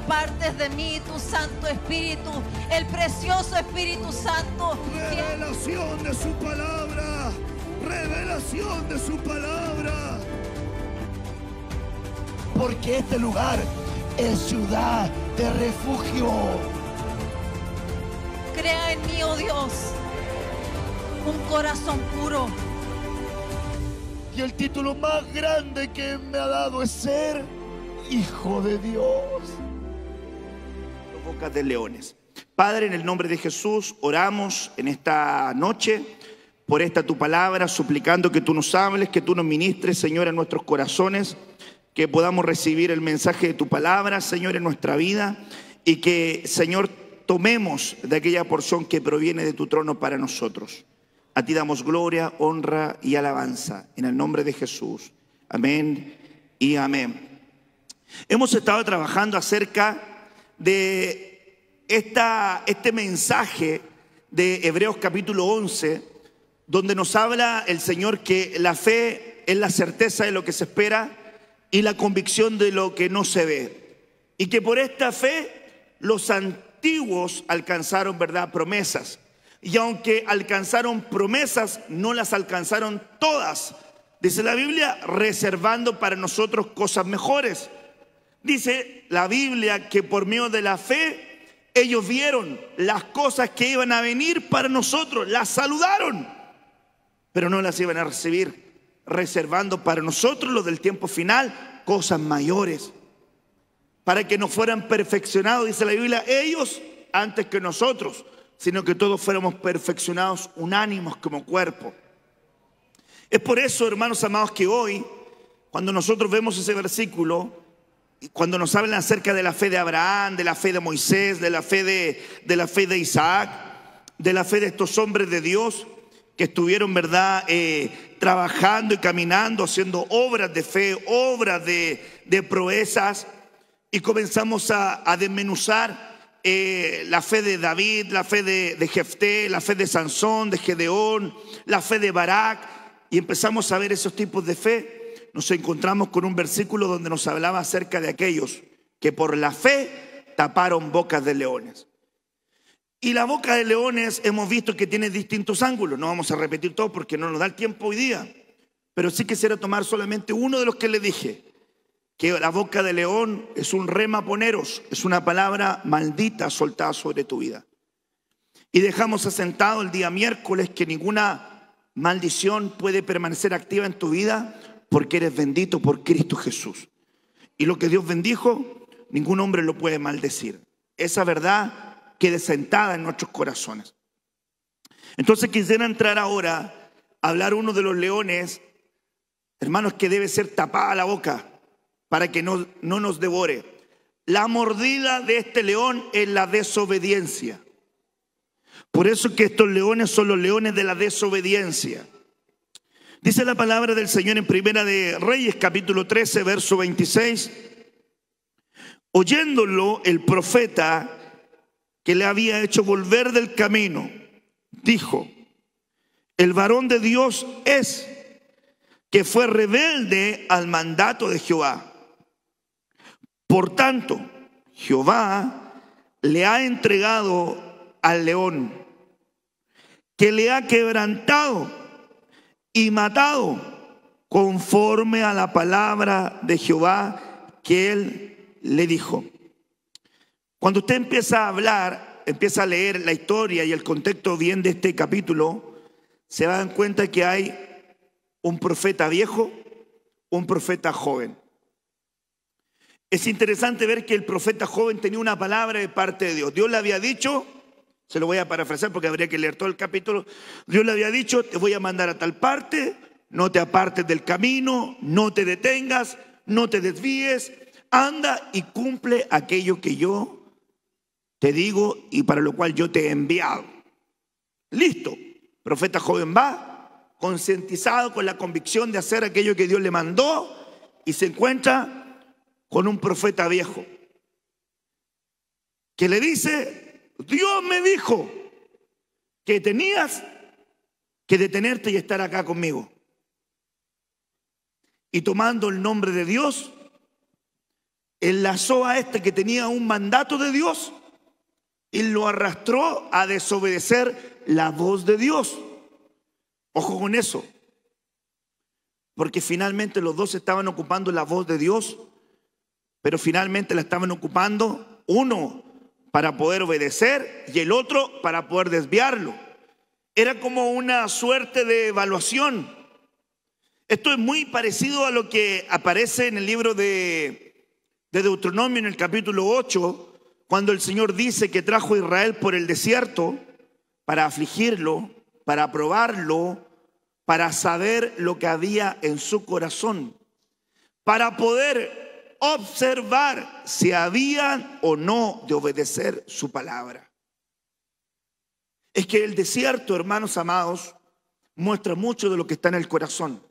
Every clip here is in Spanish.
apartes de mí tu Santo Espíritu, el precioso Espíritu Santo. Revelación de su palabra. Revelación de su palabra. Porque este lugar es ciudad de refugio. Crea en mí, oh Dios, un corazón puro. Y el título más grande que me ha dado es ser hijo de Dios. Bocas de leones. Padre, en el nombre de Jesús, oramos en esta noche por esta tu palabra, suplicando que tú nos hables, que tú nos ministres, Señor, en nuestros corazones, que podamos recibir el mensaje de tu palabra, Señor, en nuestra vida, y que, Señor, tomemos de aquella porción que proviene de tu trono para nosotros. A ti damos gloria, honra y alabanza, en el nombre de Jesús. Amén y amén. Hemos estado trabajando acerca de este mensaje de Hebreos capítulo 11, donde nos habla el Señor que la fe es la certeza de lo que se espera y la convicción de lo que no se ve. Y que por esta fe los antiguos alcanzaron, ¿verdad?, promesas. Y aunque alcanzaron promesas, no las alcanzaron todas. Dice la Biblia, reservando para nosotros cosas mejores. Dice la Biblia que por medio de la fe, ellos vieron las cosas que iban a venir para nosotros, las saludaron, pero no las iban a recibir, reservando para nosotros lo del tiempo final, cosas mayores, para que no fueran perfeccionados, dice la Biblia, ellos antes que nosotros, sino que todos fuéramos perfeccionados unánimes como cuerpo. Es por eso, hermanos amados, que hoy, cuando nosotros vemos ese versículo, cuando nos hablan acerca de la fe de Abraham, de la fe de Moisés, de la fe de Isaac, de la fe de estos hombres de Dios que estuvieron, ¿verdad?, trabajando y caminando, haciendo obras de fe, obras de proezas, y comenzamos a desmenuzar la fe de David, la fe de Jefté, la fe de Sansón, de Gedeón, la fe de Barak, y empezamos a ver esos tipos de fe. Nos encontramos con un versículo donde nos hablaba acerca de aquellos que por la fe taparon bocas de leones. Y la boca de leones hemos visto que tiene distintos ángulos. No vamos a repetir todo porque no nos da el tiempo hoy día, pero sí quisiera tomar solamente uno de los que le dije, que la boca de león es un rema poneros, es una palabra maldita soltada sobre tu vida. Y dejamos asentado el día miércoles que ninguna maldición puede permanecer activa en tu vida porque eres bendito por Cristo Jesús. Y lo que Dios bendijo, ningún hombre lo puede maldecir. Esa verdad quede sentada en nuestros corazones. Entonces quisiera entrar ahora a hablar uno de los leones, hermanos, que debe ser tapada la boca para que no nos devore. La mordida de este león es la desobediencia. Por eso que estos leones son los leones de la desobediencia. Dice la palabra del Señor en Primera de Reyes, capítulo 13, verso 26. Oyéndolo el profeta que le había hecho volver del camino, dijo: el varón de Dios es que fue rebelde al mandato de Jehová. Por tanto, Jehová le ha entregado al león, que le ha quebrantado y matado conforme a la palabra de Jehová que él le dijo. Cuando usted empieza a hablar, empieza a leer la historia y el contexto bien de este capítulo, se dan cuenta que hay un profeta viejo, un profeta joven. Es interesante ver que el profeta joven tenía una palabra de parte de Dios. Dios le había dicho, se lo voy a parafrasear porque habría que leer todo el capítulo. Dios le había dicho: te voy a mandar a tal parte, no te apartes del camino, no te detengas, no te desvíes, anda y cumple aquello que yo te digo y para lo cual yo te he enviado. Listo, profeta joven va, concientizado con la convicción de hacer aquello que Dios le mandó, y se encuentra con un profeta viejo que le dice: Dios me dijo que tenías que detenerte y estar acá conmigo. Y tomando el nombre de Dios, enlazó a este que tenía un mandato de Dios y lo arrastró a desobedecer la voz de Dios. Ojo con eso, porque finalmente los dos estaban ocupando la voz de Dios, pero finalmente la estaban ocupando uno para poder obedecer y el otro para poder desviarlo. Era como una suerte de evaluación. Esto es muy parecido a lo que aparece en el libro de Deuteronomio en el capítulo 8, cuando el Señor dice que trajo a Israel por el desierto para afligirlo, para probarlo, para saber lo que había en su corazón, para poder observar si habían o no de obedecer su palabra. Es que el desierto, hermanos amados, muestra mucho de lo que está en el corazón.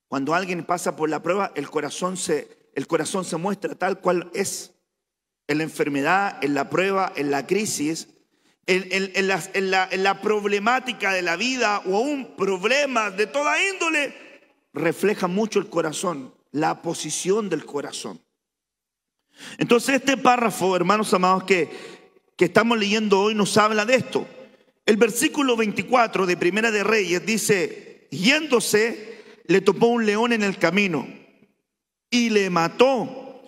Cuando alguien pasa por la prueba, el corazón se muestra tal cual es. En la enfermedad, en la prueba, en la crisis, en la problemática de la vida o aún problemas de toda índole, refleja mucho el corazón, la posición del corazón. Entonces este párrafo, hermanos amados, que estamos leyendo hoy nos habla de esto. El versículo 24 de Primera de Reyes dice: yéndose, le topó un león en el camino y le mató,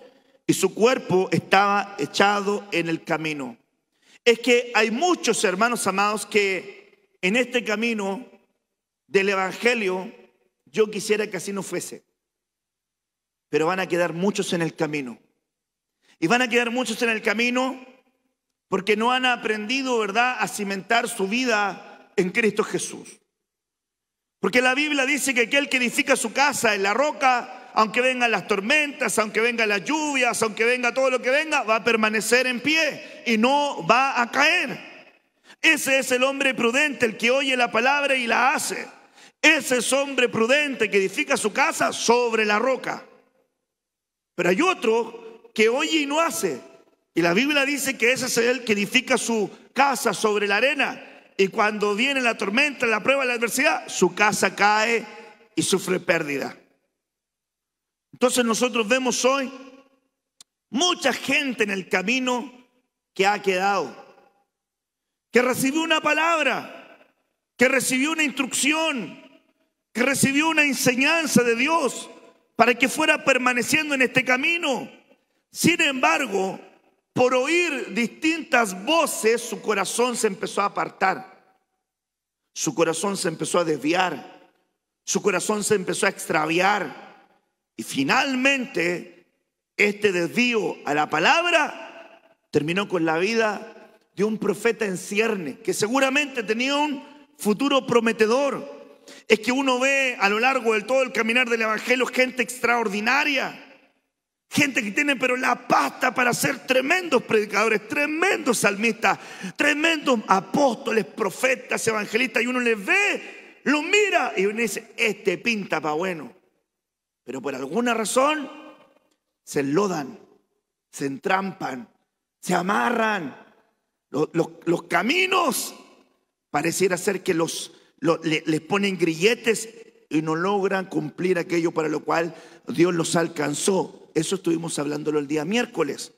y su cuerpo estaba echado en el camino. Es que hay muchos, hermanos amados, que en este camino del evangelio yo quisiera que así no fuese, pero van a quedar muchos en el camino. Y van a quedar muchos en el camino porque no han aprendido, ¿verdad?, a cimentar su vida en Cristo Jesús. Porque la Biblia dice que aquel que edifica su casa en la roca, aunque vengan las tormentas, aunque vengan las lluvias, aunque venga todo lo que venga, va a permanecer en pie y no va a caer. Ese es el hombre prudente, el que oye la palabra y la hace. Ese es hombre prudente que edifica su casa sobre la roca. Pero hay otro que oye y no hace. Y la Biblia dice que ese es el que edifica su casa sobre la arena. Y cuando viene la tormenta, la prueba, la adversidad, su casa cae y sufre pérdida. Entonces nosotros vemos hoy mucha gente en el camino que ha quedado, que recibió una palabra, que recibió una instrucción, que recibió una enseñanza de Dios para que fuera permaneciendo en este camino. Sin embargo, por oír distintas voces, su corazón se empezó a apartar, su corazón se empezó a desviar, su corazón se empezó a extraviar. Y finalmente, este desvío a la palabra terminó con la vida de un profeta en cierne, que seguramente tenía un futuro prometedor. Es que uno ve a lo largo de todo el caminar del evangelio gente extraordinaria, gente que tiene pero la pasta para ser tremendos predicadores, tremendos salmistas, tremendos apóstoles, profetas, evangelistas, y uno les ve, los mira y uno dice: este pinta pa' bueno. Pero por alguna razón se enlodan, se entrampan, se amarran. Los caminos pareciera ser que les ponen grilletes y no logran cumplir aquello para lo cual Dios los alcanzó. Eso estuvimos hablándolo el día miércoles.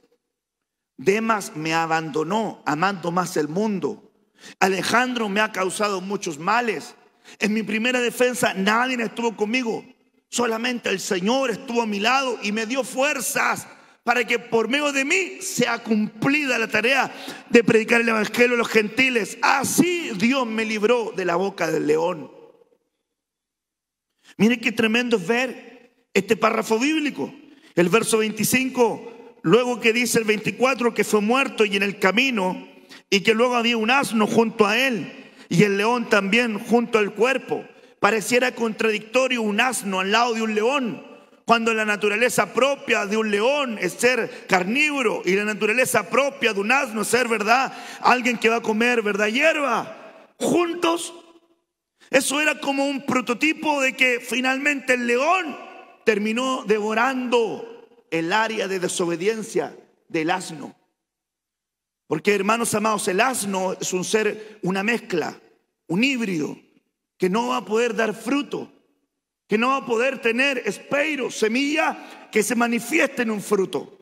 Demas me abandonó, amando más el mundo. Alejandro me ha causado muchos males. En mi primera defensa nadie estuvo conmigo. Solamente el Señor estuvo a mi lado y me dio fuerzas para que por medio de mí sea cumplida la tarea de predicar el evangelio a los gentiles. Así Dios me libró de la boca del león. Miren qué tremendo es ver este párrafo bíblico. El verso 25, luego que dice el 24 que fue muerto y en el camino, y que luego había un asno junto a él y el león también junto al cuerpo. Pareciera contradictorio un asno al lado de un león, cuando la naturaleza propia de un león es ser carnívoro y la naturaleza propia de un asno es ser, ¿verdad?, alguien que va a comer, ¿verdad?, hierba. Juntos, eso era como un prototipo de que finalmente el león terminó devorando el área de desobediencia del asno. Porque, hermanos amados, el asno es un ser, una mezcla, un híbrido, que no va a poder dar fruto, que no va a poder tener espeiro, semilla que se manifieste en un fruto.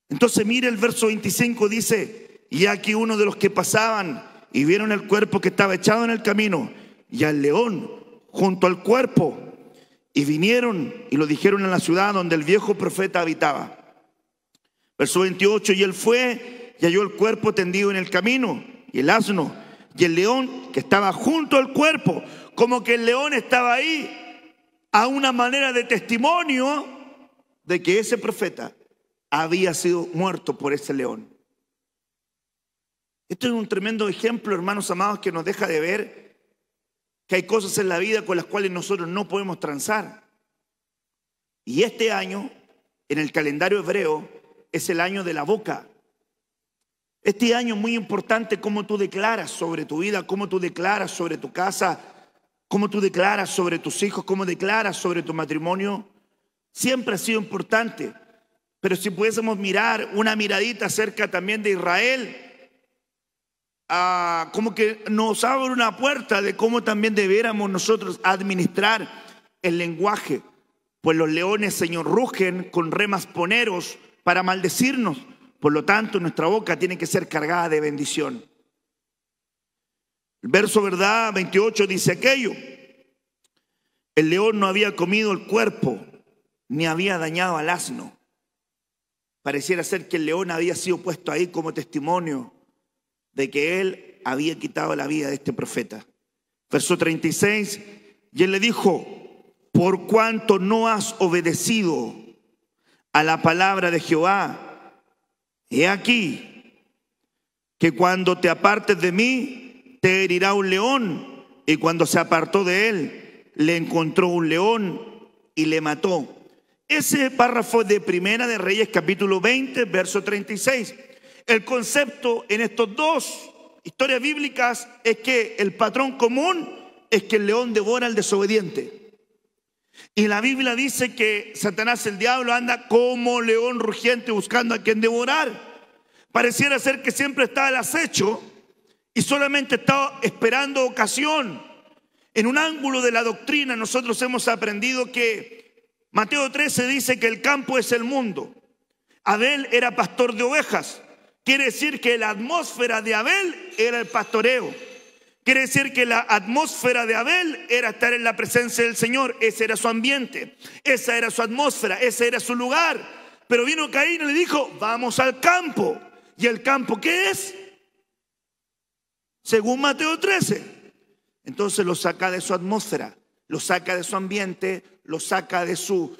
Entonces mire el verso 25, dice: y aquí uno de los que pasaban y vieron el cuerpo que estaba echado en el camino y al león junto al cuerpo, y vinieron y lo dijeron en la ciudad donde el viejo profeta habitaba. Verso 28, y él fue y halló el cuerpo tendido en el camino, y el asno, y el león que estaba junto al cuerpo. Como que el león estaba ahí a una manera de testimonio de que ese profeta había sido muerto por ese león. Esto es un tremendo ejemplo, hermanos amados, que nos deja de ver que hay cosas en la vida con las cuales nosotros no podemos transar. Y este año, en el calendario hebreo, es el año de la boca. Este año es muy importante cómo tú declaras sobre tu vida, cómo tú declaras sobre tu casa, cómo tú declaras sobre tus hijos, cómo declaras sobre tu matrimonio. Siempre ha sido importante. Pero si pudiésemos mirar una miradita acerca también de Israel, como que nos abre una puerta de cómo también debiéramos nosotros administrar el lenguaje. Pues los leones, Señor, rugen con remasponeros para maldecirnos. Por lo tanto, nuestra boca tiene que ser cargada de bendición. El verso, ¿verdad?, 28 dice aquello: el león no había comido el cuerpo, ni había dañado al asno. Pareciera ser que el león había sido puesto ahí como testimonio de que él había quitado la vida de este profeta. Verso 36, y él le dijo: por cuanto no has obedecido a la palabra de Jehová, he aquí que cuando te apartes de mí, te herirá un león. Y cuando se apartó de él, le encontró un león y le mató. Ese párrafo de Primera de Reyes, capítulo 20, verso 36. El concepto en estos dos historias bíblicas es que el patrón común es que el león devora al desobediente. Y la Biblia dice que Satanás, el diablo, anda como león rugiente buscando a quien devorar. Pareciera ser que siempre está al acecho y solamente está esperando ocasión. En un ángulo de la doctrina nosotros hemos aprendido que Mateo 13 dice que el campo es el mundo. Abel era pastor de ovejas. Quiere decir que la atmósfera de Abel era el pastoreo. Quiere decir que la atmósfera de Abel era estar en la presencia del Señor. Ese era su ambiente, esa era su atmósfera, ese era su lugar. Pero vino Caín y le dijo: vamos al campo. ¿Y el campo qué es? Según Mateo 13. Entonces lo saca de su atmósfera, lo saca de su ambiente, lo saca de su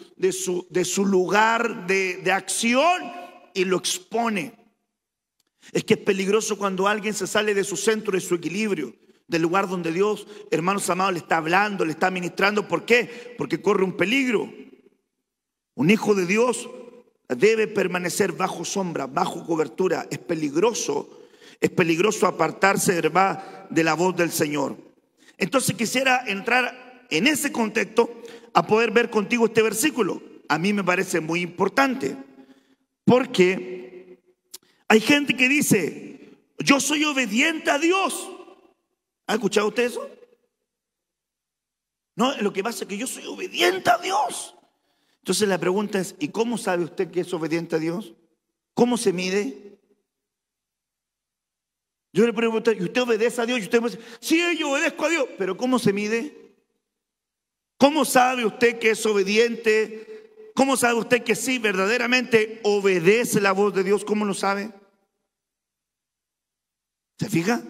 lugar de acción y lo expone. Es que es peligroso cuando alguien se sale de su centro, de su equilibrio, del lugar donde Dios, hermanos amados, le está hablando, le está ministrando. ¿Por qué? Porque corre un peligro. Un hijo de Dios debe permanecer bajo sombra, bajo cobertura. Es peligroso apartarse, ¿verdad?, de la voz del Señor. Entonces quisiera entrar en ese contexto a poder ver contigo este versículo. A mí me parece muy importante porque hay gente que dice: yo soy obediente a Dios. ¿Ha escuchado usted eso? No, lo que pasa es que yo soy obediente a Dios. Entonces la pregunta es: ¿y cómo sabe usted que es obediente a Dios? ¿Cómo se mide? Yo le pregunto: ¿y usted obedece a Dios? Y usted me dice: sí, yo obedezco a Dios. ¿Pero cómo se mide? ¿Cómo sabe usted que es obediente? ¿Cómo sabe usted que sí, verdaderamente obedece la voz de Dios? ¿Cómo lo sabe? ¿Se fija?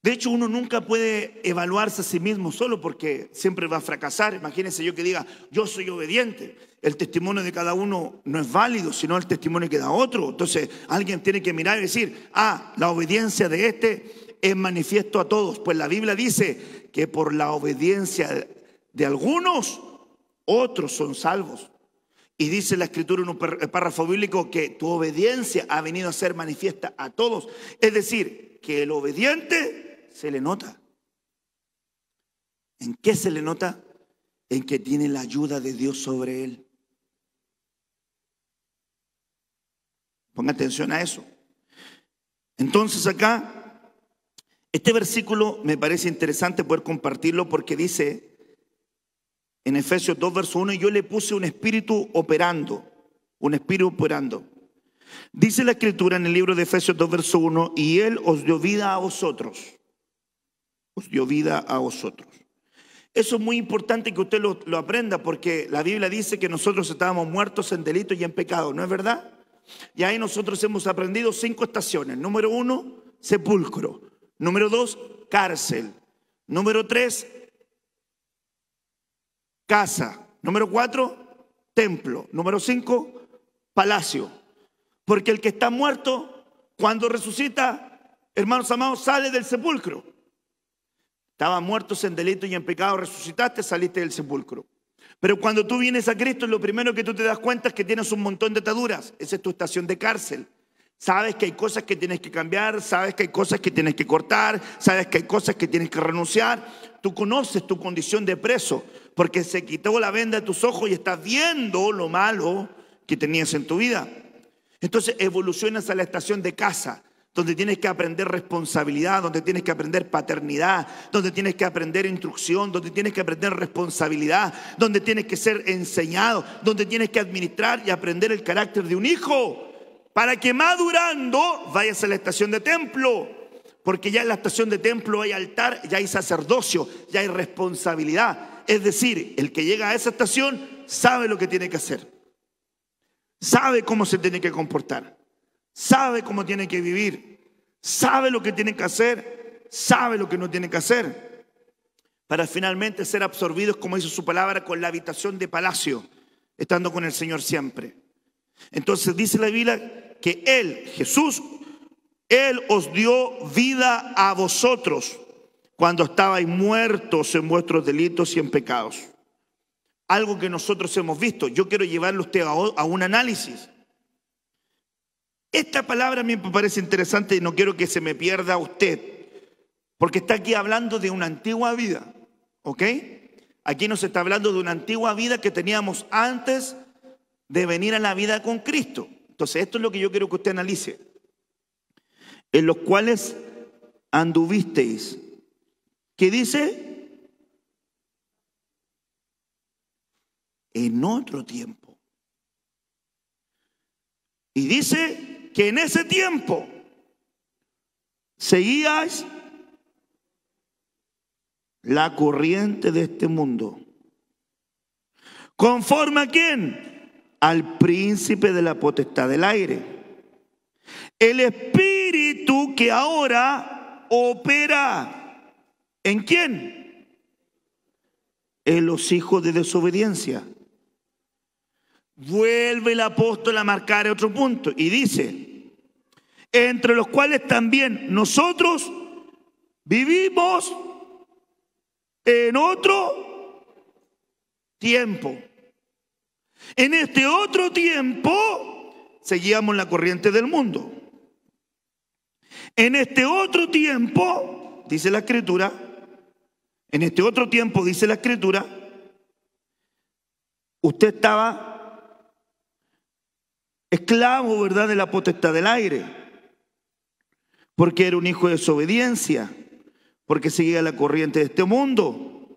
De hecho, uno nunca puede evaluarse a sí mismo solo, porque siempre va a fracasar. Imagínense yo que diga: yo soy obediente. El testimonio de cada uno no es válido, sino el testimonio que da otro. Entonces alguien tiene que mirar y decir: la obediencia de este es manifiesto a todos. Pues la Biblia dice que por la obediencia de algunos, otros son salvos. Y dice la Escritura en un párrafo bíblico que tu obediencia ha venido a ser manifiesta a todos. Es decir, que el obediente se le nota. ¿En qué se le nota? En que tiene la ayuda de Dios sobre él. Ponga atención a eso. Entonces acá, este versículo me parece interesante poder compartirlo porque dice en Efesios 2, verso 1: yo le puse un espíritu operando. Un espíritu operando. Dice la Escritura en el libro de Efesios 2, verso 1, y Él os dio vida a vosotros. Os dio vida a vosotros. Eso es muy importante que usted lo aprenda, porque la Biblia dice que nosotros estábamos muertos en delitos y en pecado, ¿no es verdad? Y ahí nosotros hemos aprendido 5 estaciones. Número 1, sepulcro. Número 2, cárcel. Número 3, casa. Número 4, templo. Número 5, palacio. Porque el que está muerto, cuando resucita, hermanos amados, sale del sepulcro. Estaban muertos en delito y en pecado, resucitaste, saliste del sepulcro. Pero cuando tú vienes a Cristo, lo primero que tú te das cuenta es que tienes un montón de ataduras. Esa es tu estación de cárcel. Sabes que hay cosas que tienes que cambiar, sabes que hay cosas que tienes que cortar, sabes que hay cosas que tienes que renunciar. Tú conoces tu condición de preso, porque se quitó la venda de tus ojos y estás viendo lo malo que tenías en tu vida. Entonces evolucionas a la estación de casa, donde tienes que aprender responsabilidad, donde tienes que aprender paternidad, donde tienes que aprender instrucción, donde tienes que aprender responsabilidad, donde tienes que ser enseñado, donde tienes que administrar y aprender el carácter de un hijo, para que madurando vayas a la estación de templo, porque ya en la estación de templo hay altar, ya hay sacerdocio, ya hay responsabilidad. Es decir, el que llega a esa estación sabe lo que tiene que hacer, sabe cómo se tiene que comportar, sabe cómo tiene que vivir, sabe lo que tiene que hacer, sabe lo que no tiene que hacer, para finalmente ser absorbidos, como dice su palabra, con la habitación de palacio, estando con el Señor siempre. Entonces dice la Biblia que Él, Jesús, Él os dio vida a vosotros cuando estabais muertos en vuestros delitos y en pecados. Algo que nosotros hemos visto. Yo quiero llevarlo a usted a un análisis. Esta palabra a mí me parece interesante y no quiero que se me pierda a usted, porque está aquí hablando de una antigua vida, ¿ok? Aquí nos está hablando de una antigua vida que teníamos antes de venir a la vida con Cristo. Entonces esto es lo que yo quiero que usted analice. En los cuales anduvisteis. ¿Qué dice? En otro tiempo. Y dice que en ese tiempo seguíais la corriente de este mundo. ¿Conforme a quién? Al príncipe de la potestad del aire. El espíritu que ahora opera. ¿En quién? En los hijos de desobediencia. Vuelve el apóstol a marcar otro punto y dice: entre los cuales también nosotros vivimos en otro tiempo. En este otro tiempo seguíamos la corriente del mundo. En este otro tiempo, dice la Escritura, en este otro tiempo, dice la Escritura, usted estaba esclavo, ¿verdad?, de la potestad del aire, porque era un hijo de desobediencia, porque seguía la corriente de este mundo,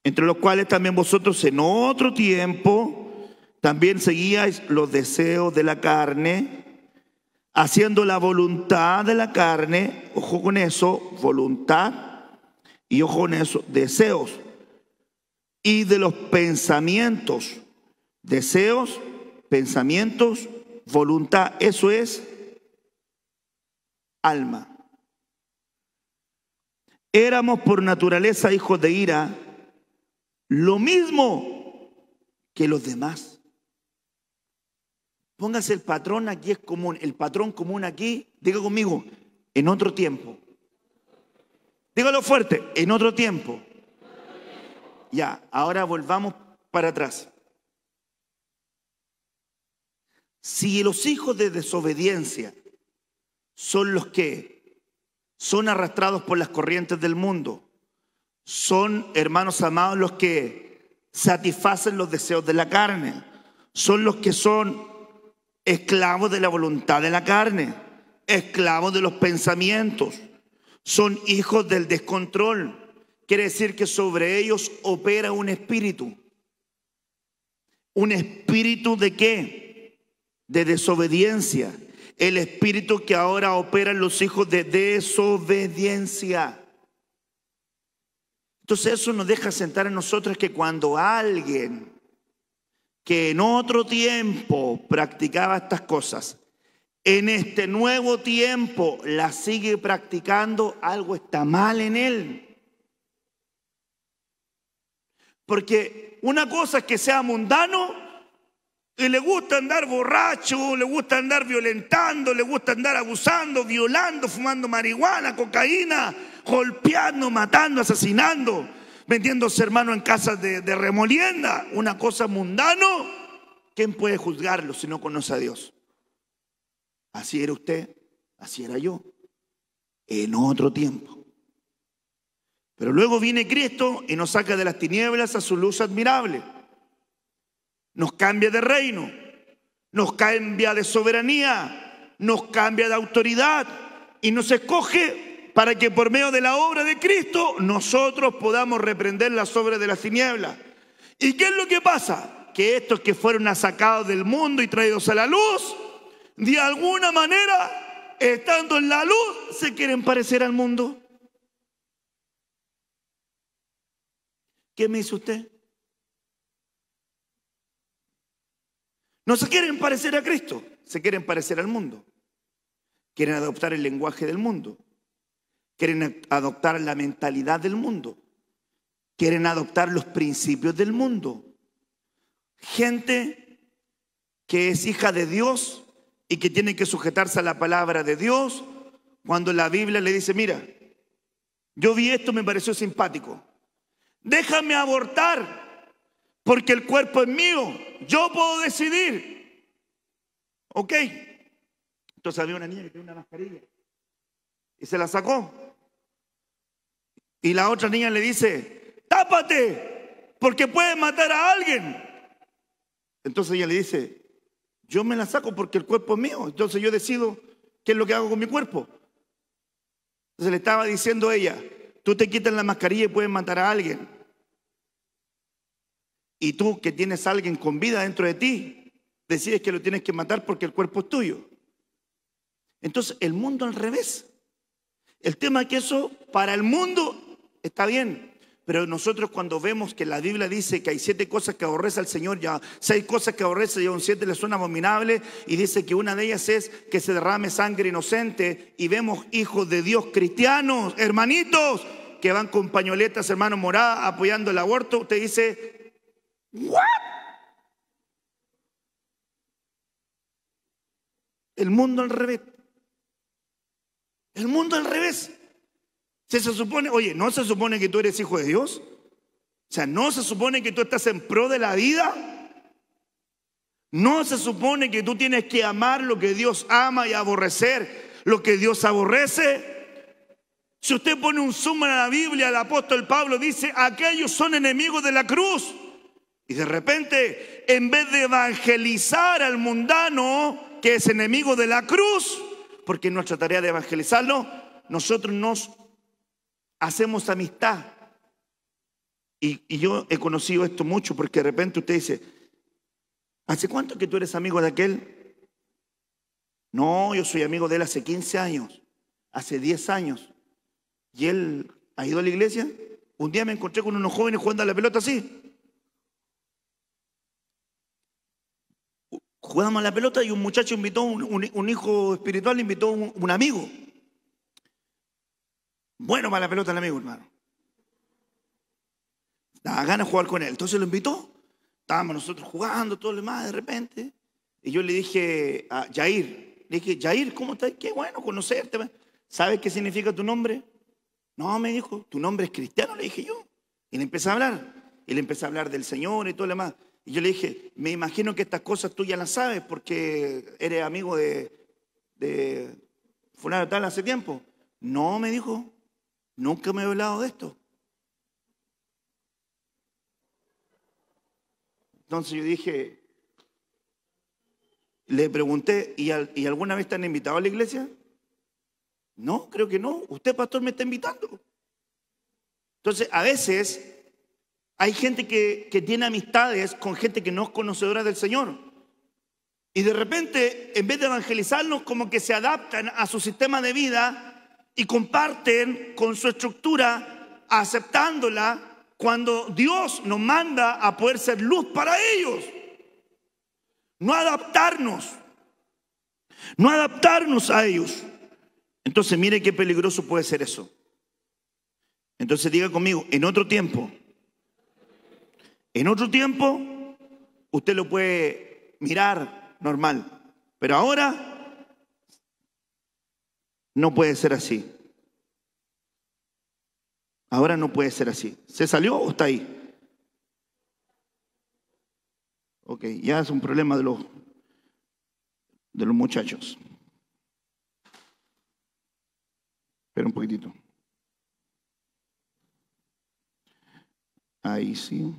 entre los cuales también vosotros en otro tiempo también seguíais los deseos de la carne, haciendo la voluntad de la carne, ojo con eso, voluntad, y ojo con eso, deseos, y de los pensamientos, deseos, pensamientos, voluntad, eso es alma. Éramos por naturaleza hijos de ira, lo mismo que los demás. Póngase el patrón aquí es común, el patrón común aquí, diga conmigo, en otro tiempo. Dígalo fuerte, en otro tiempo. Ya, ahora volvamos para atrás. Si los hijos de desobediencia son los que son arrastrados por las corrientes del mundo, son, hermanos amados, los que satisfacen los deseos de la carne, son los que son esclavos de la voluntad de la carne, esclavos de los pensamientos, son hijos del descontrol. Quiere decir que sobre ellos opera un espíritu. ¿Un espíritu de qué? de desobediencia. El espíritu que ahora opera en los hijos de desobediencia. Entonces eso nos deja sentar en nosotros que cuando alguien que en otro tiempo practicaba estas cosas, en este nuevo tiempo las sigue practicando, algo está mal en él. Porque una cosa es que sea mundano y le gusta andar borracho, le gusta andar violentando, le gusta andar abusando, violando, fumando marihuana, cocaína, golpeando, matando, asesinando, vendiéndose hermano en casas de remolienda. Una cosa mundano, ¿quién puede juzgarlo si no conoce a Dios? Así era usted, así era yo, en otro tiempo. Pero luego viene Cristo y nos saca de las tinieblas a su luz admirable. Nos cambia de reino, nos cambia de soberanía, nos cambia de autoridad y nos escoge para que por medio de la obra de Cristo nosotros podamos reprender las obras de las tinieblas. ¿Y qué es lo que pasa? Que estos que fueron sacados del mundo y traídos a la luz, de alguna manera, estando en la luz, se quieren parecer al mundo. ¿Qué me dice usted? No se quieren parecer a Cristo, se quieren parecer al mundo. Quieren adoptar el lenguaje del mundo. Quieren adoptar la mentalidad del mundo. Quieren adoptar los principios del mundo. Gente que es hija de Dios y que tiene que sujetarse a la palabra de Dios, cuando la Biblia le dice, mira, yo vi esto, me pareció simpático. Déjame abortar, porque el cuerpo es mío, yo puedo decidir. Ok. Entonces había una niña que tenía una mascarilla y se la sacó. Y la otra niña le dice, tápate, porque puedes matar a alguien. Entonces ella le dice, yo me la saco porque el cuerpo es mío, entonces yo decido qué es lo que hago con mi cuerpo. Entonces le estaba diciendo ella, tú te quitas la mascarilla y puedes matar a alguien. Y tú que tienes a alguien con vida dentro de ti, decides que lo tienes que matar porque el cuerpo es tuyo. Entonces el mundo al revés. El tema es que eso para el mundo está bien. Pero nosotros cuando vemos que la Biblia dice que hay 7 cosas que aborrece al Señor, ya 6 cosas que aborrece y aún 7 le son abominables, y dice que una de ellas es que se derrame sangre inocente, y vemos hijos de Dios cristianos, hermanitos, que van con pañoletas, hermano, moradas, apoyando el aborto. Usted dice, ¿what? El mundo al revés. El mundo al revés. Si se supone, oye, ¿no se supone que tú eres hijo de Dios? O sea, ¿no se supone que tú estás en pro de la vida? ¿No se supone que tú tienes que amar lo que Dios ama y aborrecer lo que Dios aborrece? Si usted pone un zoom a la Biblia, el apóstol Pablo dice, aquellos son enemigos de la cruz. Y de repente, en vez de evangelizar al mundano que es enemigo de la cruz, porque es nuestra tarea de evangelizarlo, nosotros nos hacemos amistad. Y yo he conocido esto mucho, porque de repente usted dice, ¿hace cuánto que tú eres amigo de aquel? No, yo soy amigo de él hace 15 años, hace 10 años. ¿Y él ha ido a la iglesia? Un día me encontré con unos jóvenes jugando a la pelota así. Jugamos a la pelota y un muchacho invitó, un hijo espiritual invitó un amigo. Bueno para la pelota el amigo, hermano. Daba ganas de jugar con él. Entonces lo invitó. Estábamos nosotros jugando, todo lo demás, de repente. Y yo le dije a Jair, Jair, ¿cómo estás? Qué bueno conocerte. ¿Sabes qué significa tu nombre? No, me dijo, tu nombre es cristiano, le dije yo. Y le empecé a hablar. Y le empecé a hablar del Señor y todo lo demás. Y yo le dije, me imagino que estas cosas tú ya las sabes porque eres amigo de fulano tal hace tiempo. No, me dijo, nunca me he hablado de esto. Entonces yo dije, le pregunté, ¿y alguna vez te han invitado a la iglesia? No, creo que no. Usted, pastor, me está invitando. Entonces, a veces hay gente que tiene amistades con gente que no es conocedora del Señor. Y de repente, en vez de evangelizarnos, como que se adaptan a su sistema de vida y comparten con su estructura, aceptándola, cuando Dios nos manda a poder ser luz para ellos. No adaptarnos a ellos. Entonces mire qué peligroso puede ser eso. Entonces diga conmigo, en otro tiempo usted lo puede mirar normal, pero ahora no puede ser así. Ahora no puede ser así. ¿Se salió o está ahí? Ok, ya es un problema de los muchachos. Espera un poquitito. Ahí sí.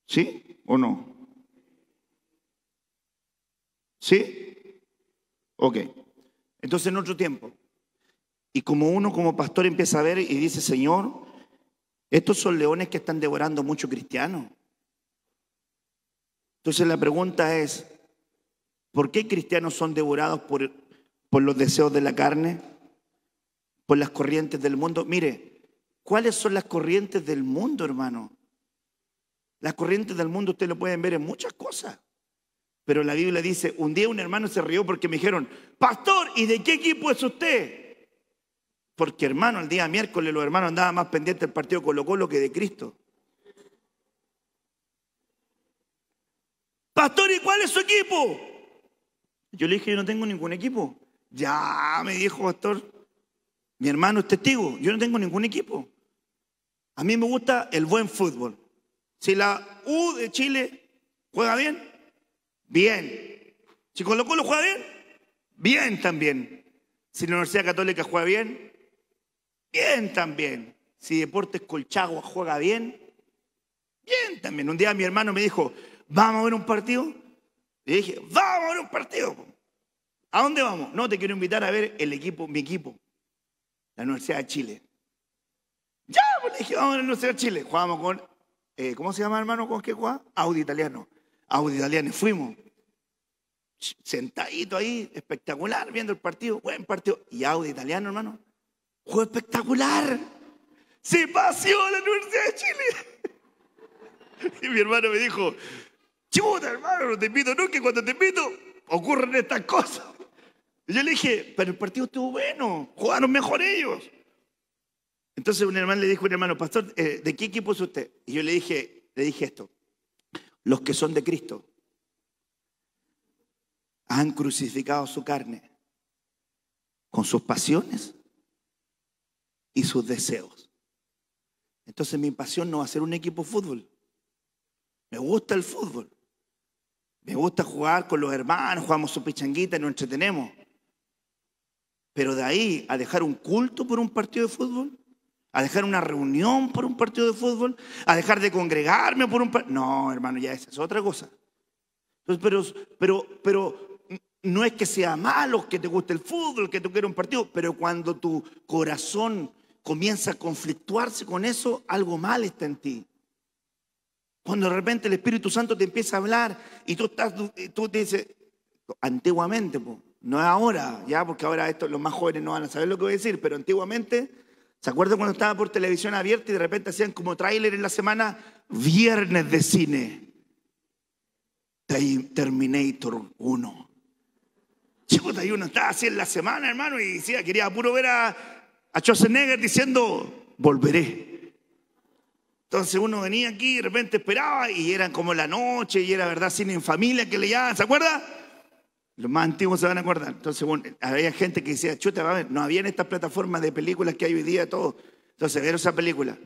¿Sí o no? ¿Sí? Ok. Entonces en otro tiempo. Y como uno como pastor empieza a ver y dice, Señor, estos son leones que están devorando muchos cristianos. Entonces la pregunta es, ¿por qué cristianos son devorados por los deseos de la carne? Por las corrientes del mundo. Mire, ¿cuáles son las corrientes del mundo, hermano? Las corrientes del mundo ustedes lo pueden ver en muchas cosas. Pero la Biblia dice, un día un hermano se rió porque me dijeron, pastor, ¿y de qué equipo es usted? Porque hermano, el día miércoles los hermanos andaban más pendientes del partido Colo-Colo que de Cristo. Pastor, ¿y cuál es su equipo? Yo le dije, yo no tengo ningún equipo. Ya, me dijo pastor, mi hermano es testigo, yo no tengo ningún equipo. A mí me gusta el buen fútbol. Si la U de Chile juega bien, bien. Si Colo-Colo juega bien, bien también. Si la Universidad Católica juega bien, bien también. Si Deportes Colchagua juega bien, bien también. Un día mi hermano me dijo, ¿vamos a ver un partido? Le dije, vamos a ver un partido. ¿A dónde vamos? No, te quiero invitar a ver mi equipo, la Universidad de Chile. Ya, pues le dije, vamos a la Universidad de Chile. Jugábamos con, ¿cómo se llama, hermano? ¿Con qué jugaba? Audi Italiano. Audi Italiano. Fuimos sentadito ahí, espectacular, viendo el partido, buen partido. Y Audi Italiano, hermano, juego espectacular. Se paseó a la Universidad de Chile. Y mi hermano me dijo, chuta, hermano, no te invito nunca, cuando te invito ocurren estas cosas. Y yo le dije, pero el partido estuvo bueno, jugaron mejor ellos. Entonces un hermano le dijo a un hermano, pastor, ¿de qué equipo es usted? Y yo le dije esto, los que son de Cristo han crucificado su carne con sus pasiones y sus deseos. Entonces mi pasión no va a ser un equipo de fútbol. Me gusta el fútbol. Me gusta jugar con los hermanos, jugamos su pichanguita y nos entretenemos. Pero de ahí a dejar un culto por un partido de fútbol, a dejar una reunión por un partido de fútbol, a dejar de congregarme por un partido. No, hermano, ya esa es otra cosa. Entonces, pero no es que sea malo que te guste el fútbol, que tú quieras un partido, pero cuando tu corazón comienza a conflictuarse con eso, algo mal está en ti. Cuando de repente el Espíritu Santo te empieza a hablar y tú te dices, antiguamente, no es ahora, ya, porque ahora los más jóvenes no van a saber lo que voy a decir, pero antiguamente, ¿se acuerdan cuando estaba por televisión abierta y de repente hacían como tráiler en la semana, viernes de cine? Terminator 1. Chico, y uno estaba así en la semana, hermano, y decía, quería puro ver a Schwarzenegger diciendo, volveré. Entonces uno venía aquí y de repente esperaba y eran como la noche y era verdad cine en familia que le llaman, ¿se acuerda? Los más antiguos se van a acordar. Entonces bueno, había gente que decía, chuta, va a ver, no habían estas plataformas de películas que hay hoy día, todo. Entonces ver esa película.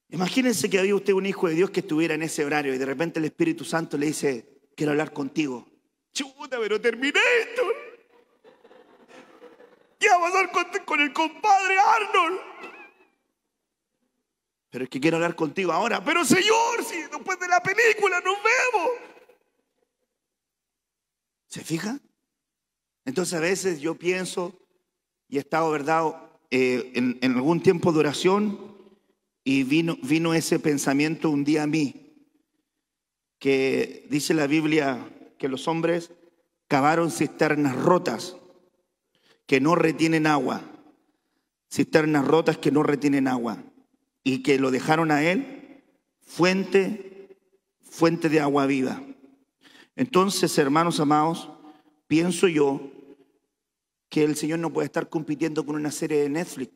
Imagínense que había usted un hijo de Dios que estuviera en ese horario y de repente el Espíritu Santo le dice, quiero hablar contigo. Chuta, pero terminé esto. ¿Qué va a pasar con el compadre Arnold? Pero es que quiero hablar contigo ahora. Pero Señor, si después de la película nos vemos. ¿Se fija? Entonces a veces yo pienso y he estado, ¿verdad?, en algún tiempo de oración y vino ese pensamiento un día a mí. que dice la Biblia que los hombres cavaron cisternas rotas que no retienen agua, cisternas rotas que no retienen agua, y que lo dejaron a él fuente de agua viva. Entonces, hermanos amados, pienso yo que el Señor no puede estar compitiendo con una serie de Netflix,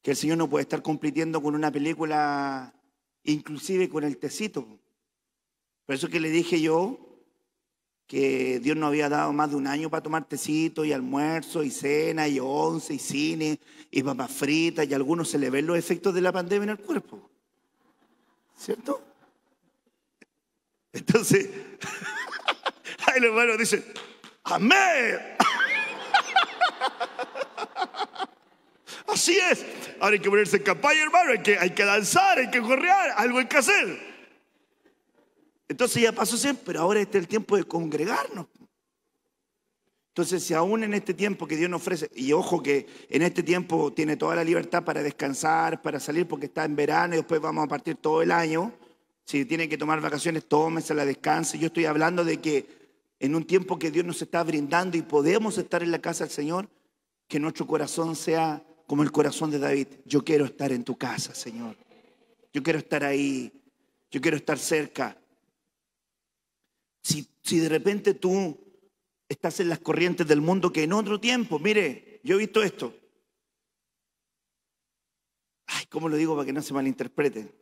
que el Señor no puede estar compitiendo con una película, inclusive con el tecito. Por eso que le dije yo que Dios nos había dado más de un año para tomar tecito y almuerzo y cena y once y cine y papas fritas, y a algunos se le ven los efectos de la pandemia en el cuerpo, ¿cierto? Entonces, ahí el hermano dice, amén. Así es. Ahora hay que ponerse en campaña, hermano, hay que danzar, hay que correar, algo hay que hacer. Entonces ya pasó siempre, pero ahora este es el tiempo de congregarnos. Entonces, si aún en este tiempo que Dios nos ofrece, y ojo que en este tiempo tiene toda la libertad para descansar, para salir, porque está en verano y después vamos a partir todo el año. Si tiene que tomar vacaciones, tómesela, descanse. Yo estoy hablando de que en un tiempo que Dios nos está brindando y podemos estar en la casa del Señor, que nuestro corazón sea como el corazón de David. Yo quiero estar en tu casa, Señor. Yo quiero estar ahí. Yo quiero estar cerca. Si de repente tú estás en las corrientes del mundo que en otro tiempo, mire, yo he visto esto. Ay, ¿cómo lo digo para que no se malinterprete?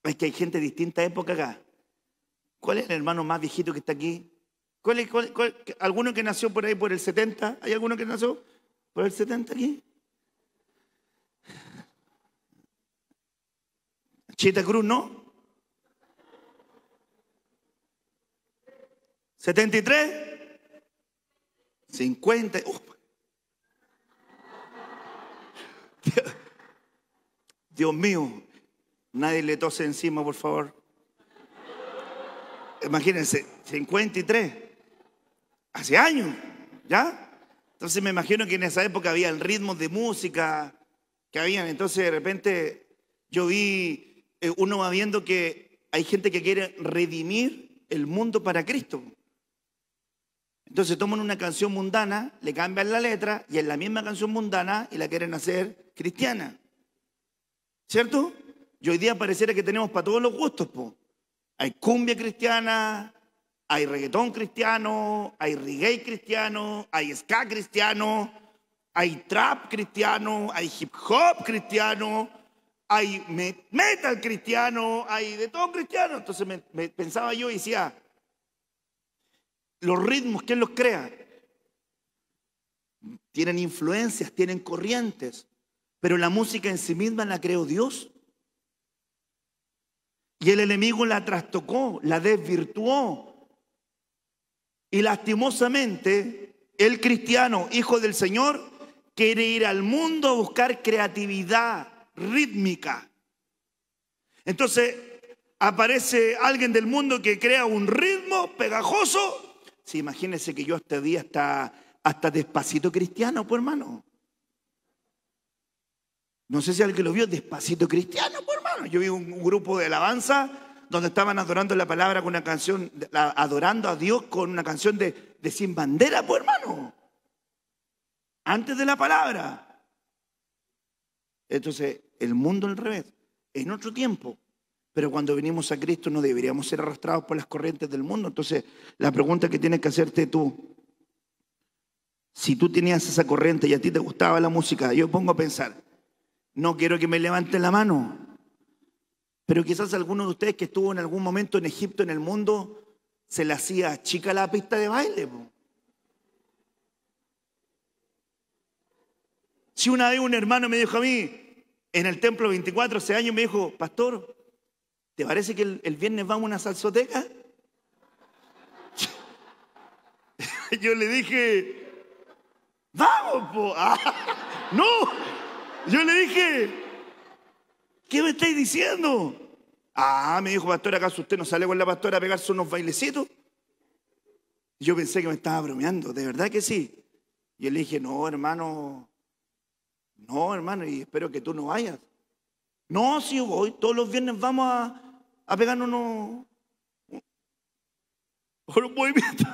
Es que hay gente de distinta época acá. ¿Cuál es el hermano más viejito que está aquí? ¿Alguno que nació por ahí por el 70? ¿Hay alguno que nació por el 70 aquí? Chita Cruz, ¿no? ¿73? 50. Dios mío, nadie le tose encima, por favor. Imagínense, 53. Hace años, ¿ya? Entonces me imagino que en esa época había el ritmo de música que habían. Entonces de repente yo vi, uno va viendo que hay gente que quiere redimir el mundo para Cristo. Entonces toman una canción mundana, le cambian la letra y es la misma canción mundana y la quieren hacer cristiana. ¿Cierto? Y hoy día pareciera que tenemos para todos los gustos, po. Hay cumbia cristiana, hay reggaetón cristiano, hay reggae cristiano, hay ska cristiano, hay trap cristiano, hay hip hop cristiano, hay metal cristiano, hay de todo cristiano. Entonces me pensaba yo y decía, los ritmos, ¿quién los crea? Tienen influencias, tienen corrientes, pero la música en sí misma la creó Dios. Y el enemigo la trastocó, la desvirtuó. Y lastimosamente, el cristiano, hijo del Señor, quiere ir al mundo a buscar creatividad rítmica. Entonces, aparece alguien del mundo que crea un ritmo pegajoso. Sí, imagínense que yo este día hasta Despacito cristiano, pues hermano. No sé si alguien lo vio, Despacito cristiano, pues hermano. Yo vi un grupo de alabanza donde estaban adorando la palabra con una canción, adorando a Dios con una canción de Sin Bandera, pues hermano. Antes de la palabra. Entonces, el mundo al revés, en otro tiempo. Pero cuando venimos a Cristo no deberíamos ser arrastrados por las corrientes del mundo. Entonces, la pregunta que tienes que hacerte tú, si tú tenías esa corriente y a ti te gustaba la música, yo pongo a pensar, no quiero que me levanten la mano, pero quizás alguno de ustedes que estuvo en algún momento en Egipto, en el mundo, se le hacía chica la pista de baile, po. Si una vez un hermano me dijo a mí, en el templo 24, hace años, me dijo, pastor, ¿te parece que el viernes vamos a una salsoteca? Yo le dije, vamos, po. No, yo le dije, ¿qué me estáis diciendo? Me dijo, pastor, ¿acaso usted no sale con la pastora a pegarse unos bailecitos? Yo pensé que me estaba bromeando, de verdad que sí. Yo le dije, no, hermano, No, hermano, y espero que tú no vayas. No, sí voy, todos los viernes vamos a pegarnos unos movimientos.